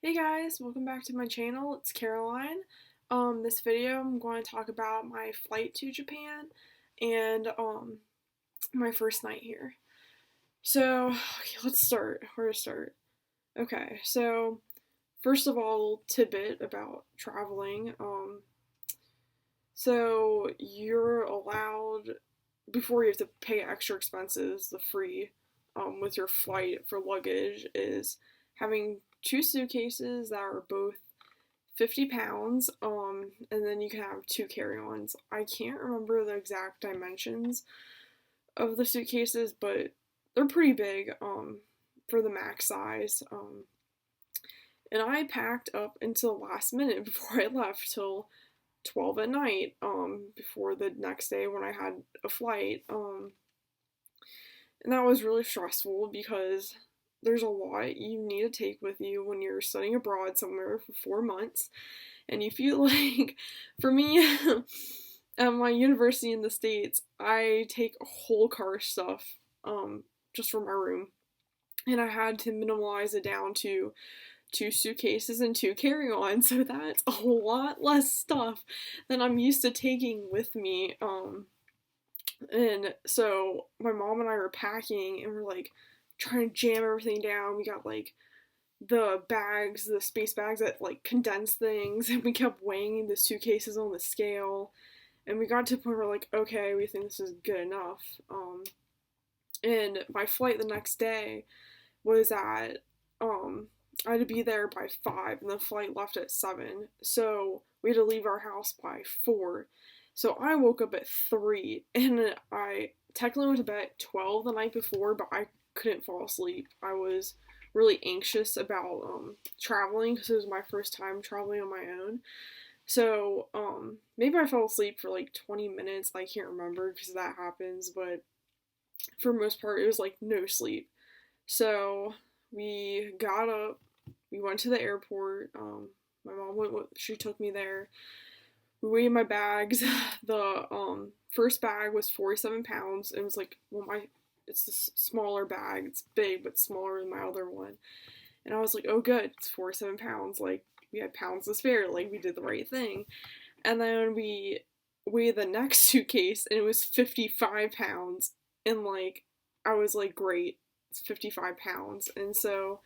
Hey guys, welcome back to my channel. It's Caroline. This video I'm going to talk about my flight to Japan and my first night here. So, okay, let's start. Where to start? Okay, so first of all, tidbit about traveling. So you're allowed before you have to pay extra expenses, the free with your flight for luggage is having two suitcases that are both 50 pounds, and then you can have two carry-ons. I can't remember the exact dimensions of the suitcases, but they're pretty big, for the max size. And I packed up until the last minute before I left, till 12 at night, before the next day when I had a flight. And that was really stressful because there's a lot you need to take with you when you're studying abroad somewhere for 4 months. And you feel like, for me, at my university in the States, I take a whole car stuff just for my room. And I had to minimize it down to two suitcases and two carry-ons, so that's a lot less stuff than I'm used to taking with me. And so my mom and I were packing and we're like trying to jam everything down. We got like the bags, the space bags that like condense things, and we kept weighing the suitcases on the scale. And we got to the point where we're like, okay, we think this is good enough. And my flight the next day was at I had to be there by 5 and the flight left at 7. So we had to leave our house by 4. So I woke up at 3 and I technically went to bed at 12 the night before, but I couldn't fall asleep. I was really anxious about traveling because it was my first time traveling on my own. So maybe I fell asleep for like 20 minutes. I can't remember because that happens, but for the most part, it was like no sleep. So we got up, we went to the airport. My mom went, she took me there. We weighed my bags. The first bag was 47 pounds. It was like, well, it's a smaller bag. It's big, but smaller than my other one. And I was like, oh, good, it's 47 pounds. Like, we had pounds to spare. Like, we did the right thing. And then we weighed the next suitcase, and it was 55 pounds. And, like, I was like, great, it's 55 pounds. And so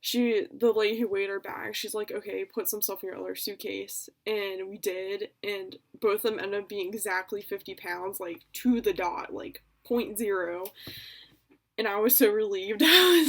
the lady who weighed our bag, she's like, okay, put some stuff in your other suitcase. And we did. And both of them ended up being exactly 50 pounds, like, to the dot, like, point zero. And I was so relieved. I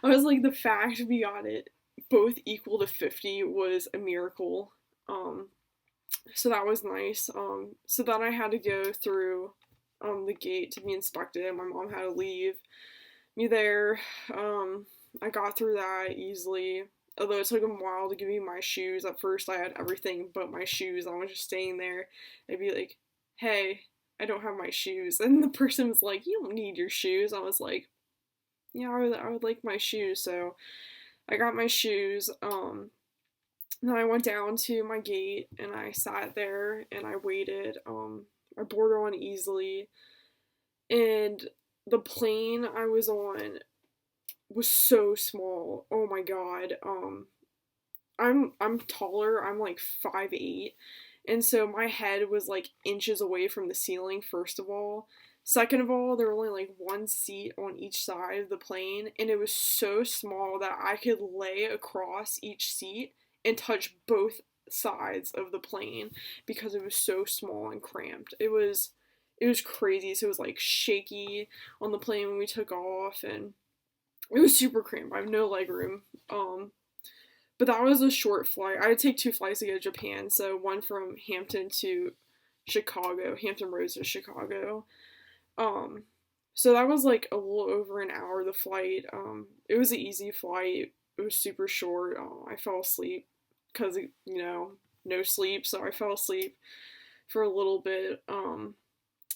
was like, the fact we got it both equal to 50 was a miracle. So that was nice. So then I had to go through the gate to be inspected, and my mom had to leave me there. I got through that easily. Although it took them a while to give me my shoes. At first, I had everything but my shoes. I was just staying there. They'd be like, "Hey, I don't have my shoes," and the person was like, "You don't need your shoes." I was like, "Yeah, I would like my shoes." So I got my shoes. Then I went down to my gate and I sat there and I waited. I boarded on easily, and the plane I was on was so small. Oh my god. I'm taller. I'm like 5'8", and so my head was like inches away from the ceiling. First of all, second of all, there were only like one seat on each side of the plane, and it was so small that I could lay across each seat and touch both sides of the plane because it was so small and cramped. It was crazy. So it was like shaky on the plane when we took off, and it was super cramped. I have no leg room. But that was a short flight. I had to take two flights to go to Japan. So one from Hampton to Chicago, Hampton Roads to Chicago. Um, so that was like a little over an hour, the flight. It was an easy flight. It was super short. I fell asleep because, no sleep. So I fell asleep for a little bit.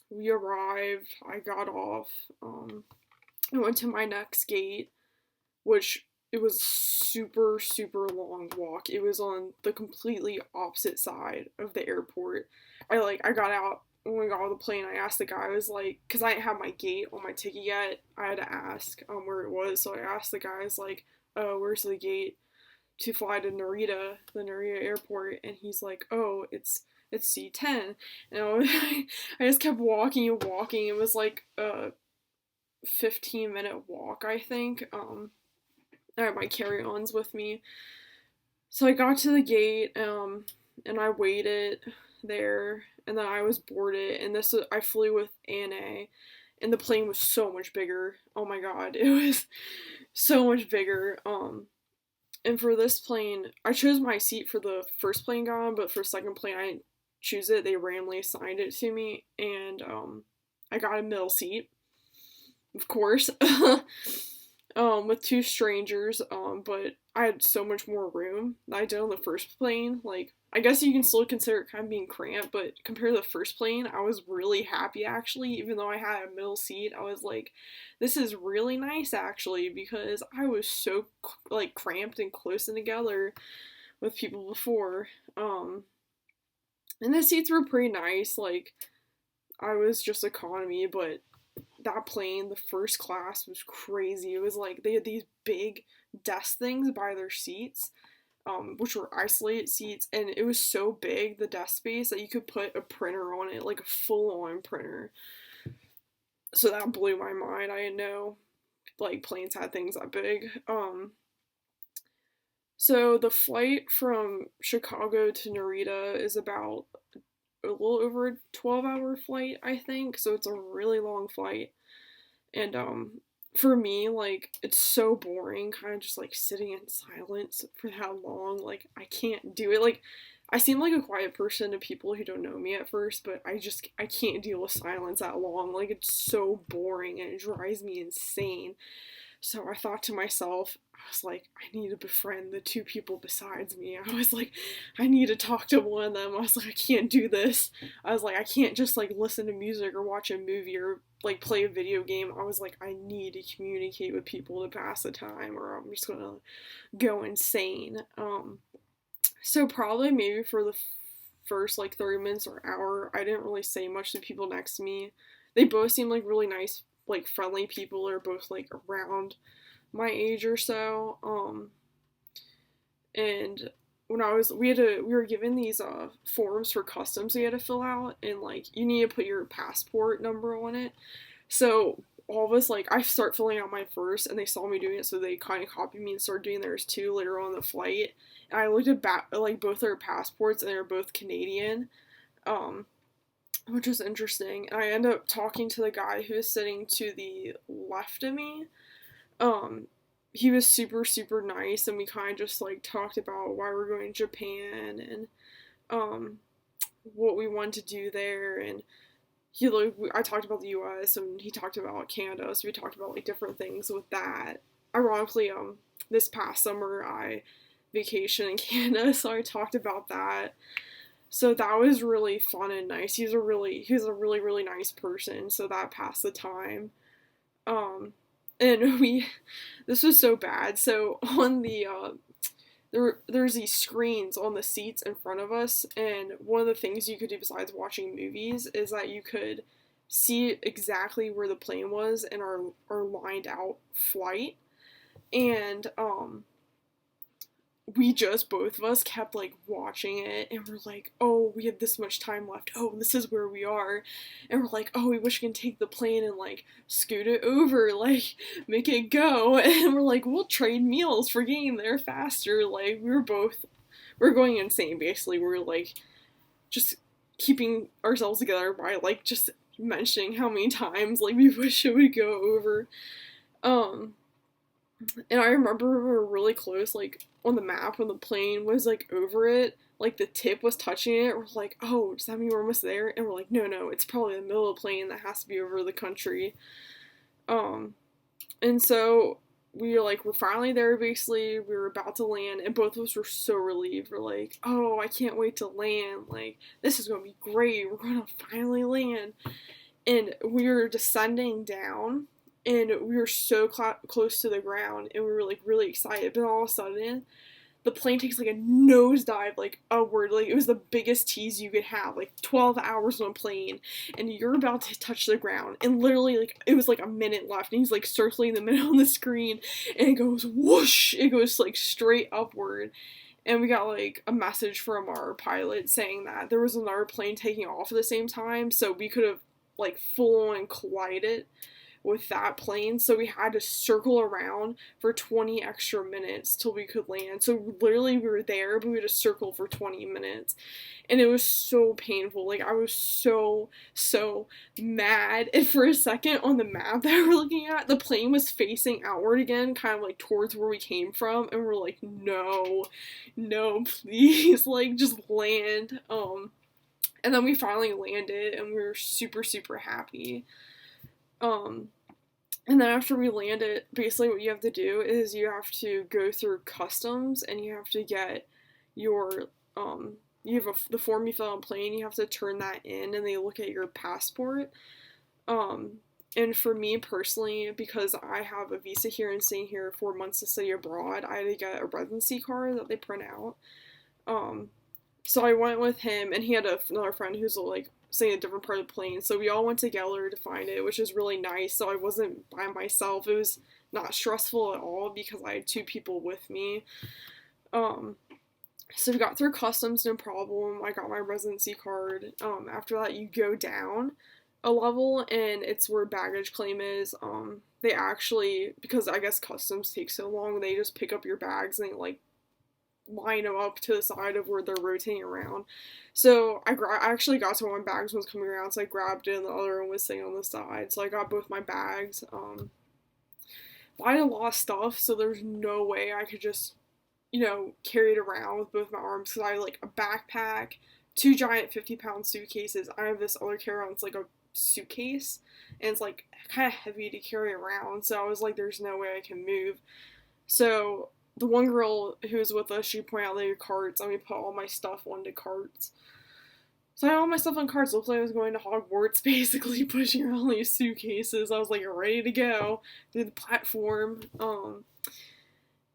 We arrived. I got off. I went to my next gate, which it was super, super long walk. It was on the completely opposite side of the airport. I got out when we got on the plane. I asked the guy, I was like, because I didn't have my gate on my ticket yet, I had to ask where it was. So I asked the guy, I was like, oh, where's the gate to fly to Narita, the Narita airport, and he's like, "Oh, it's C10," and I just kept walking and walking. It was like a 15-minute walk, I think. I had my carry-ons with me, so I got to the gate, and I waited there, and then I was boarded, and I flew with Anna, and the plane was so much bigger. Oh my god, it was so much bigger. And for this plane, I chose my seat for the first plane got on, but for the second plane, I didn't choose it. They randomly assigned it to me, and I got a middle seat, of course, with two strangers. But I had so much more room than I did on the first plane. Like, I guess you can still consider it kind of being cramped, but compared to the first plane, I was really happy actually. Even though I had a middle seat, I was like, this is really nice actually, because I was so like cramped and close and together with people before. And the seats were pretty nice. Like, I was just economy, but that plane, the first class, was crazy. It was like they had these big desk things by their seats, which were isolated seats, and it was so big, the desk space, that you could put a printer on it, like a full-on printer. So that blew my mind. I didn't know like planes had things that big. So the flight from Chicago to Narita is about a little over a 12-hour flight, I think. So it's a really long flight. And for me, like, it's so boring kind of just like sitting in silence for that long. Like, I can't do it. Like, I seem like a quiet person to people who don't know me at first, but I can't deal with silence that long. Like, it's so boring and it drives me insane. So I thought to myself, I was like, I need to befriend the two people besides me. I was like, I need to talk to one of them. I was like, I can't do this. I was like, I can't just like listen to music or watch a movie or like play a video game. I was like, I need to communicate with people to pass the time or I'm just gonna go insane. So probably maybe for the first like 30 minutes or hour, I didn't really say much to people next to me. They both seemed like really nice, like friendly people. Are both like around my age or so. And when we were given these forms for customs we had to fill out, and like you need to put your passport number on it. So all of us, like, I start filling out mine first, and they saw me doing it, so they kind of copied me and started doing theirs too later on in the flight. And I looked at like both their passports, and they were both Canadian, um, which was interesting. And I ended up talking to the guy who was sitting to the left of me. Um, he was super super nice, and we kind of just like talked about why we're going to Japan and um what we want to do there, and I talked about the U.S. and he talked about Canada, so we talked about like different things with that. Ironically, this past summer I vacationed in Canada, so I talked about that. So that was really fun and nice. He was a really really nice person, so that passed the time. Um, and this was so bad. So on the there's these screens on the seats in front of us, and one of the things you could do besides watching movies is that you could see exactly where the plane was in our lined out flight. And we just, both of us, kept like watching it, and we're like, oh, we have this much time left, oh, this is where we are, and we're like, oh, we wish we can take the plane and like scoot it over, like make it go. And we're like, we'll trade meals for getting there faster. Like, we're going insane basically. We're like just keeping ourselves together by like just mentioning how many times like we wish it would go over. um and I remember we were really close, like on the map when the plane was like over it, like the tip was touching it. We're like, oh, does that mean we're almost there? And we're like, no, no, it's probably the middle of the plane that has to be over the country. Um, and so we were like, we're finally there basically. We were about to land, and both of us were so relieved. We're like, oh, I can't wait to land. Like, this is gonna be great. We're gonna finally land. And we were descending down, and we were so close to the ground, and we were like really excited. But all of a sudden, the plane takes like a nosedive, like upward. Like it was the biggest tease you could have, like 12 hours on a plane, and you're about to touch the ground, and literally like it was like a minute left, and he's like circling the minute on the screen, and it goes whoosh, it goes like straight upward. And we got like a message from our pilot saying that there was another plane taking off at the same time, so we could have like full on collided with that plane, so we had to circle around for 20 extra minutes till we could land. So literally we were there, but we had to circle for 20 minutes. And it was so painful. Like I was so mad. And for a second on the map that we're looking at, the plane was facing outward again, kind of like towards where we came from, and we're like, no, please, like just land. And then we finally landed, and we were super happy. And then after we landed, basically what you have to do is you have to go through customs, and you have to get your, you have the form you fill on plane, you have to turn that in, and they look at your passport. And for me personally, because I have a visa here and staying here 4 months to study abroad, I had to get a residency card that they print out. So I went with him, and he had another friend who's like staying in a different part of the plane. So we all went together to find it, which is really nice. So I wasn't by myself. It was not stressful at all because I had 2 people with me. So we got through customs, no problem. I got my residency card. After that, you go down a level, and it's where baggage claim is. They actually, because I guess customs take so long, they just pick up your bags and they like line them up to the side of where they're rotating around. So I actually got to one of my bags was coming around, so I grabbed it, and the other one was sitting on the side. So I got both my bags. But I had a lot of stuff, so there's no way I could just, carry it around with both my arms, because I had like a backpack, 2 giant 50-pound suitcases. I have this other carry-on, it's like a suitcase, and it's like kind of heavy to carry around. So I was like, there's no way I can move. So the one girl who was with us, she pointed out the carts, and we put all my stuff onto carts. So I had all my stuff on carts. It looked like I was going to Hogwarts, basically, pushing around these suitcases. I was like ready to go through the platform.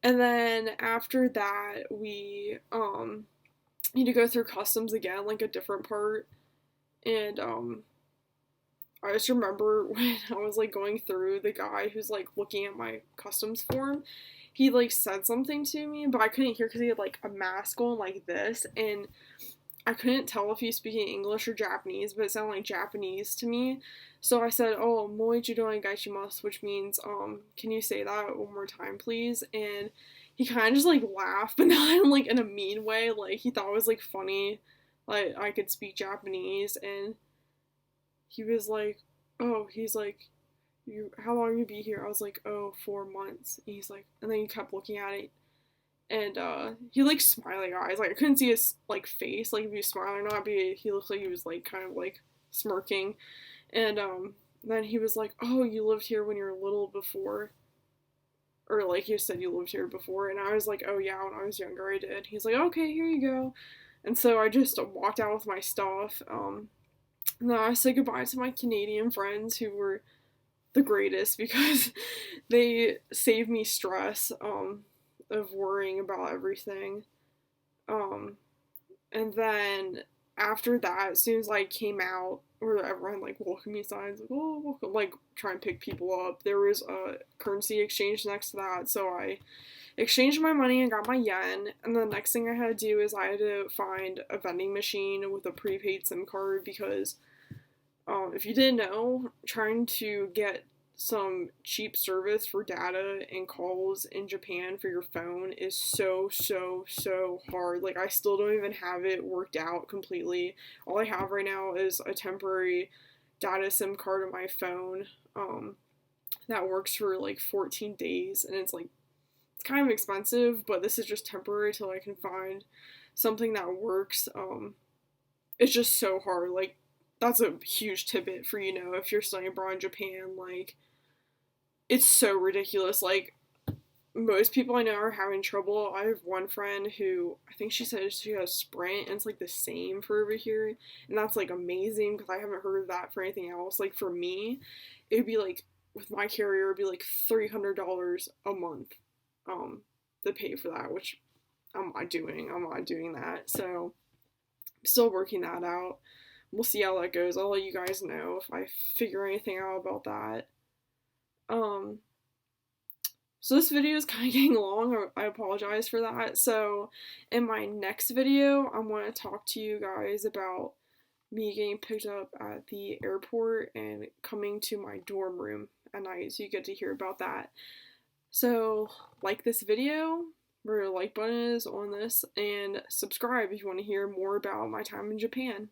And then after that, we need to go through customs again, like a different part. And I just remember when I was like going through, the guy who's like looking at my customs form, he like said something to me, but I couldn't hear because he had like a mask on like this, and I couldn't tell if he was speaking English or Japanese, but it sounded like Japanese to me. So I said, "Oh, moi judoi gaishimasu," which means, can you say that one more time, please? And he kind of just like laughed, but not in like in a mean way. Like he thought it was like funny, like I could speak Japanese, and he was like, "Oh," he's like, how long you be here?" I was like, "Oh, 4 months." And he's like, and then he kept looking at it, and he like smiling eyes. Like I couldn't see his like face, like if he was smiling or not. But he looked like he was like kind of like smirking, and then he was like, "Oh, you lived here when you were little before." Or like you said you lived here before, and I was like, "Oh yeah, when I was younger I did." He's like, "Okay, here you go." And so I just walked out with my stuff. And then I said goodbye to my Canadian friends who were the greatest because they saved me stress of worrying about everything. And then after that, as soon as I came out, where everyone like welcomed me signs like, "Oh, welcome," like try and pick people up, there was a currency exchange next to that, so I exchanged my money and got my yen. And the next thing I had to do is I had to find a vending machine with a prepaid SIM card, because if you didn't know, trying to get some cheap service for data and calls in Japan for your phone is so hard. Like I still don't even have it worked out completely. All I have right now is a temporary data SIM card on my phone that works for like 14 days, and it's like, it's kind of expensive, but this is just temporary till I can find something that works. It's just so hard. Like that's a huge tidbit for, if you're studying abroad in Japan, like it's so ridiculous. Like most people I know are having trouble. I have one friend who, I think she said she has Sprint, and it's like the same for over here, and that's like amazing because I haven't heard of that for anything else. Like for me, it would be like, with my carrier, it would be like $300 a month to pay for that, which I'm not doing that. So I'm still working that out. We'll see how that goes. I'll let you guys know if I figure anything out about that. Um, so this video is kind of getting long. I apologize for that. So in my next video, I'm going to talk to you guys about me getting picked up at the airport and coming to my dorm room at night. So you get to hear about that. So like this video, where the like button is on this, and subscribe if you want to hear more about my time in Japan.